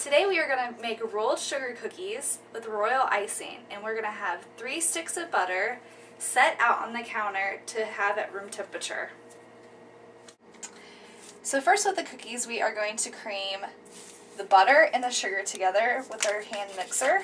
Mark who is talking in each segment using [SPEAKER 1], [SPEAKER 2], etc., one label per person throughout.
[SPEAKER 1] Today we are going to make rolled sugar cookies with royal icing, and we're going to have 3 sticks of butter set out on the counter to have at room temperature. So first with the cookies, we are going to cream the butter and the sugar together with our hand mixer.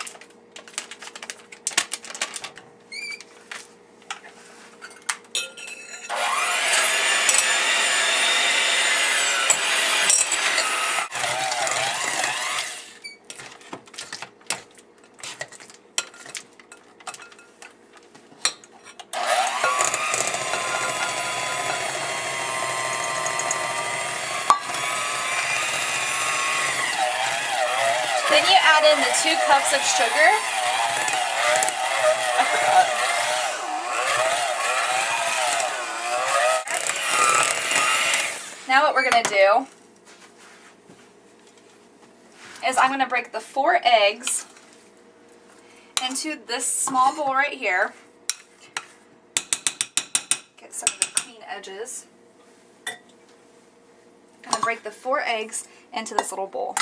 [SPEAKER 1] Then you add in the 2 cups of sugar. I forgot. Now what we're going to do is I'm going to break the 4 eggs into this small bowl right here. Get some of the clean edges. I'm going to break the 4 eggs into this little bowl.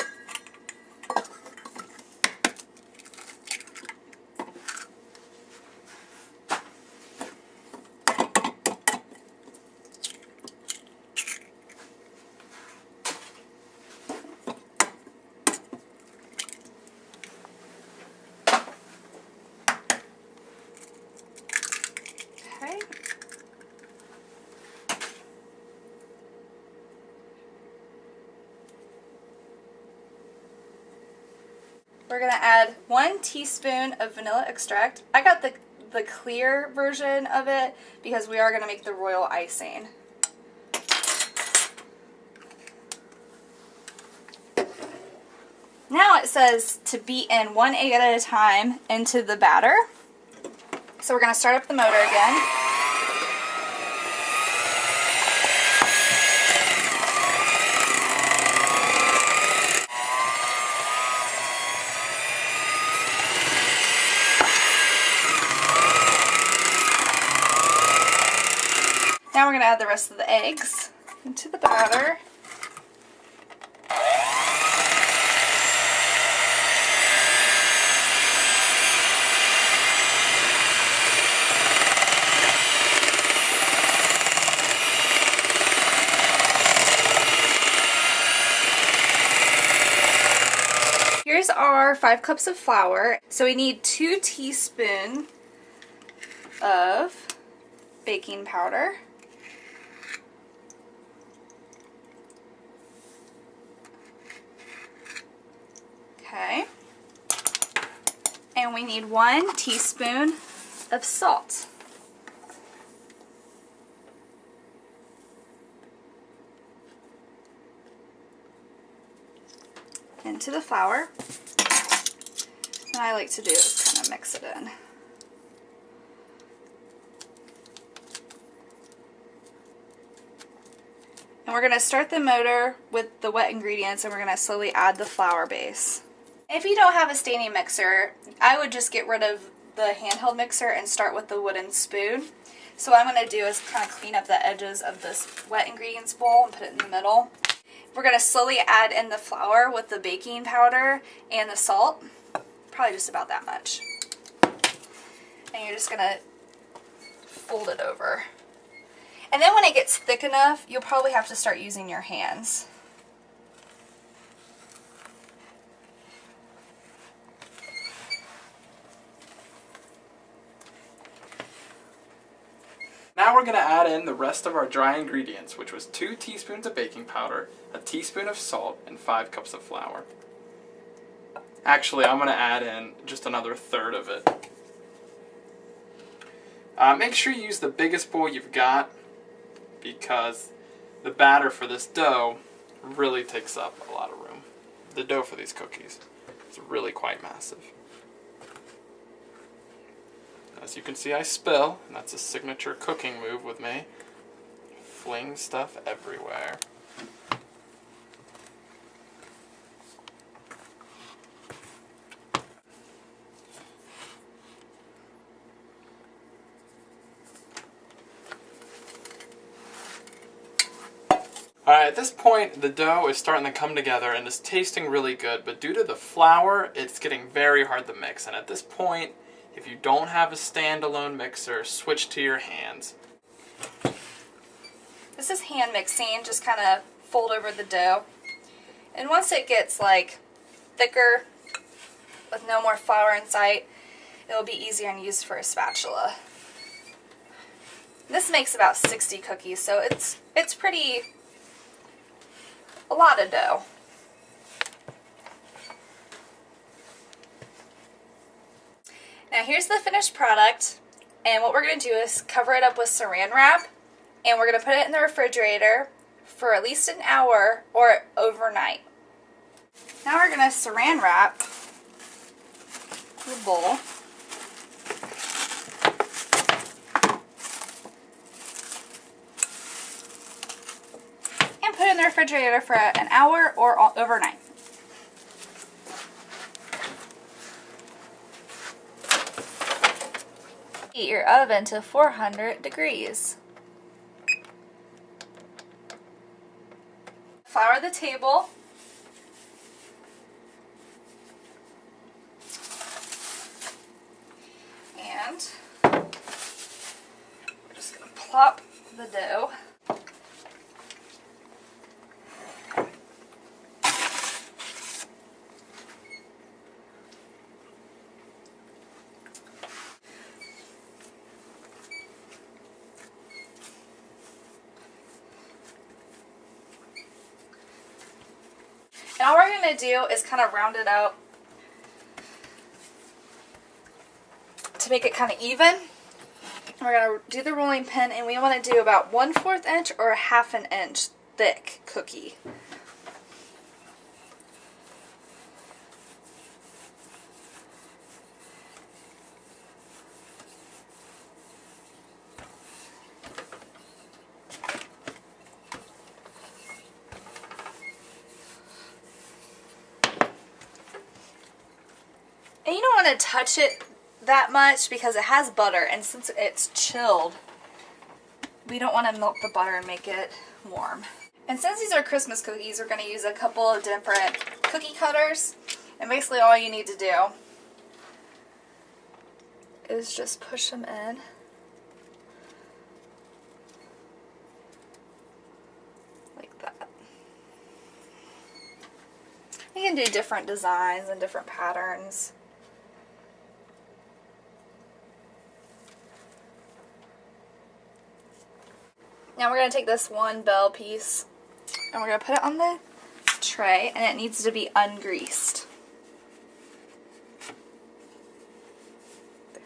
[SPEAKER 1] Okay. We're going to add 1 teaspoon of vanilla extract. I got the clear version of it because we are going to make the royal icing. Now it says to beat in 1 egg at a time into the batter. So we're going to start up the motor again. Now we're going to add the rest of the eggs into the batter. Here's our 5 cups of flour. So we need 2 teaspoons of baking powder. Okay. And we need 1 teaspoon of salt. Into the flour. And I like to do is kind of mix it in. And we're going to start the motor with the wet ingredients, and we're going to slowly add the flour base. If you don't have a standing mixer, I would just get rid of the handheld mixer and start with the wooden spoon. So what I'm going to do is kind of clean up the edges of this wet ingredients bowl and put it in the middle. We're going to slowly add in the flour with the baking powder and the salt. Probably just about that much. And you're just going to fold it over. And then when it gets thick enough, you'll probably have to start using your hands.
[SPEAKER 2] Now we're going to add in the rest of our dry ingredients, which was 2 teaspoons of baking powder, a teaspoon of salt, and 5 cups of flour. Actually, I'm going to add in just another 1/3 of it. Make sure you use the biggest bowl you've got, because the batter for this dough really takes up a lot of room. The dough for these cookies is really quite massive. As you can see, I spill, and that's a signature cooking move with me. Fling stuff everywhere. Alright, at this point, the dough is starting to come together and is tasting really good, but due to the flour, it's getting very hard to mix. And at this point, if you don't have a standalone mixer, switch to your hands.
[SPEAKER 1] This is hand mixing, just kind of fold over the dough. And once it gets like thicker, with no more flour in sight, it'll be easier and used for a spatula. This makes about 60 cookies, so it's pretty, a lot of dough. Now here's the finished product, and what we're going to do is cover it up with saran wrap, and we're going to put it in the refrigerator for at least an hour or overnight. Now we're going to saran wrap the bowl. And put it in the refrigerator for an hour or overnight. Heat your oven to 400 degrees. Flour the table. And we're just going to plop the dough. And all we're going to do is kind of round it out to make it kind of even. We're going to do the rolling pin, and we want to do about 1/4 inch or a 1/2 inch thick cookie. And you don't want to touch it that much because it has butter, and since it's chilled, we don't want to melt the butter and make it warm. And since these are Christmas cookies, we're going to use a couple of different cookie cutters, and basically all you need to do is just push them in. Like that. You can do different designs and different patterns. Now we're going to take this one bell piece and we're going to put it on the tray, and it needs to be ungreased. There.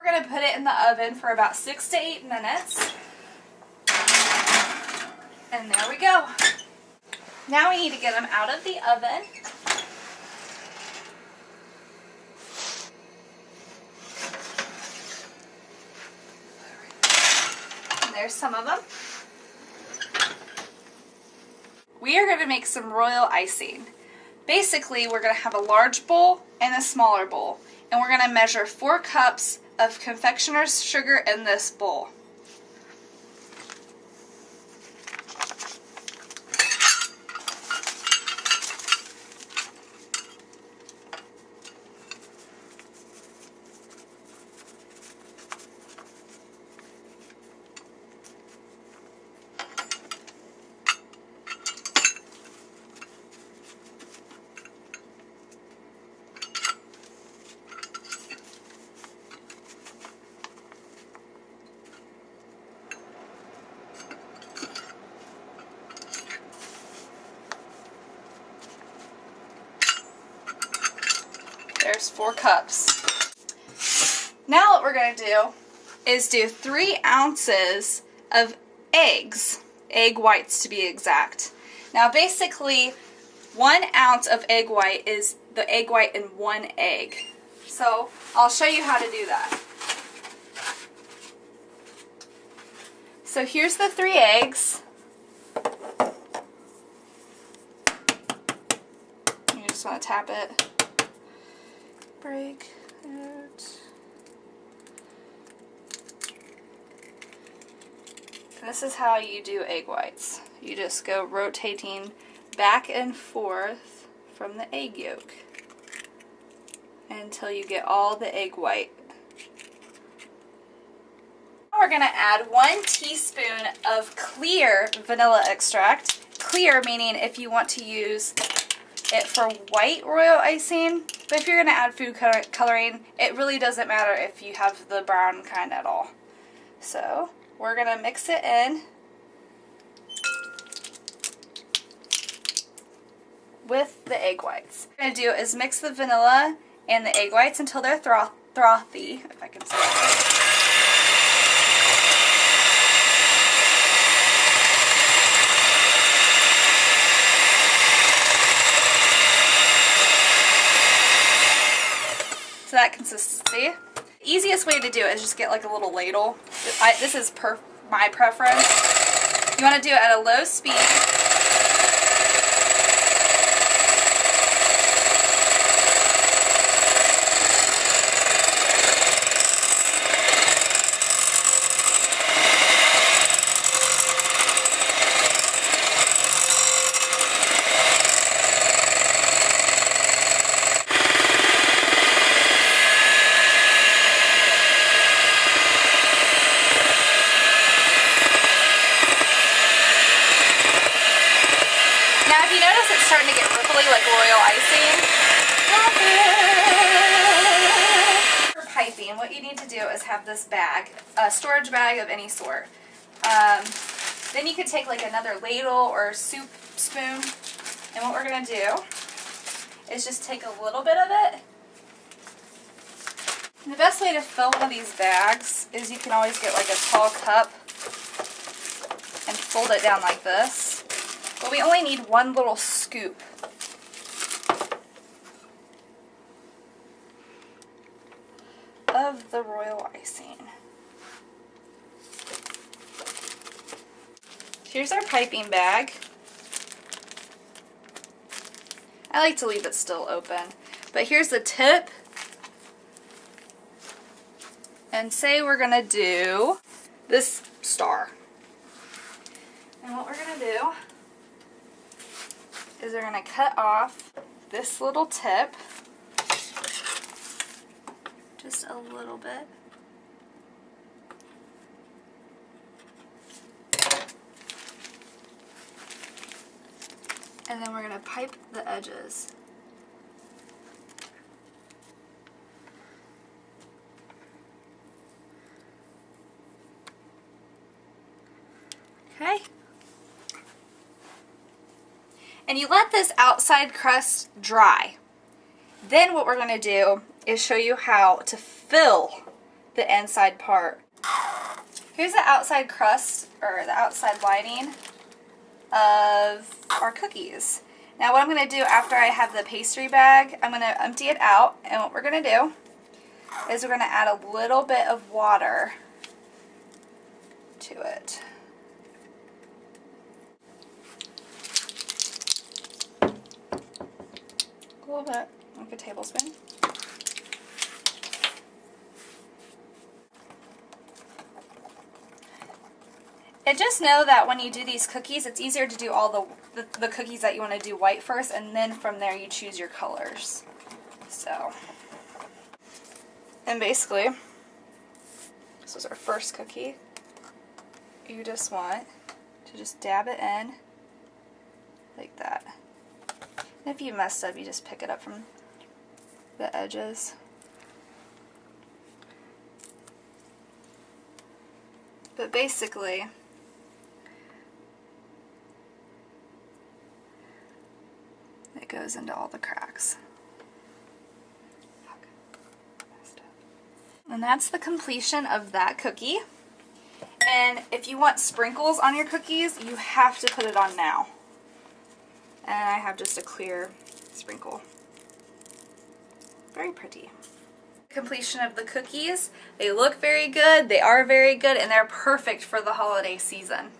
[SPEAKER 1] We're going to put it in the oven for about 6 to 8 minutes. And there we go. Now we need to get them out of the oven. There's some of them. We are going to make some royal icing. Basically, we're going to have a large bowl and a smaller bowl, and we're going to measure 4 cups of confectioner's sugar in this bowl. There's 4 cups. Now what we're going to do is do 3 ounces of eggs, egg whites to be exact. Now basically 1 ounce of egg white is the egg white in 1 egg. So I'll show you how to do that. So here's the 3 eggs. You just want to tap it. Break it. This is how you do egg whites. You just go rotating back and forth from the egg yolk until you get all the egg white. Now we're going to add 1 teaspoon of clear vanilla extract. Clear meaning if you want to use it for white royal icing, but if you're going to add food coloring, it really doesn't matter if you have the brown kind at all. So we're going to mix it in with the egg whites. What we're going to do is mix the vanilla and the egg whites until they're frothy, if I can say that. So that consistency. The easiest way to do it is just get like a little ladle. This is my preference. You want to do it at a low speed. Starting to get ripply like royal icing. For piping, what you need to do is have this bag, a storage bag of any sort. Then you could take like another ladle or soup spoon, and what we're going to do is just take a little bit of it. And the best way to fill one of these bags is you can always get like a tall cup and fold it down like this. But we only need 1 little scoop. Of the royal icing. Here's our piping bag. I like to leave it still open. But here's the tip. And say we're going to do this star. And what we're going to do is we're going to cut off this little tip, just a little bit. And then we're going to pipe the edges. Okay. And you let this outside crust dry. Then what we're going to do is show you how to fill the inside part. Here's the outside crust, or the outside lining of our cookies. Now what I'm going to do after I have the pastry bag, I'm going to empty it out, and what we're going to do is we're going to add a little bit of water to it. A little bit, like a tablespoon. And just know that when you do these cookies, it's easier to do all the cookies that you want to do white first, and then from there you choose your colors. So, and basically, this was our first cookie. You just want to just dab it in like that. And if you messed up, you just pick it up from the edges. But basically, it goes into all the cracks. And that's the completion of that cookie. And if you want sprinkles on your cookies, you have to put it on now. And I have just a clear sprinkle. Very pretty. Completion of the cookies. They look very good, they are very good, and they're perfect for the holiday season.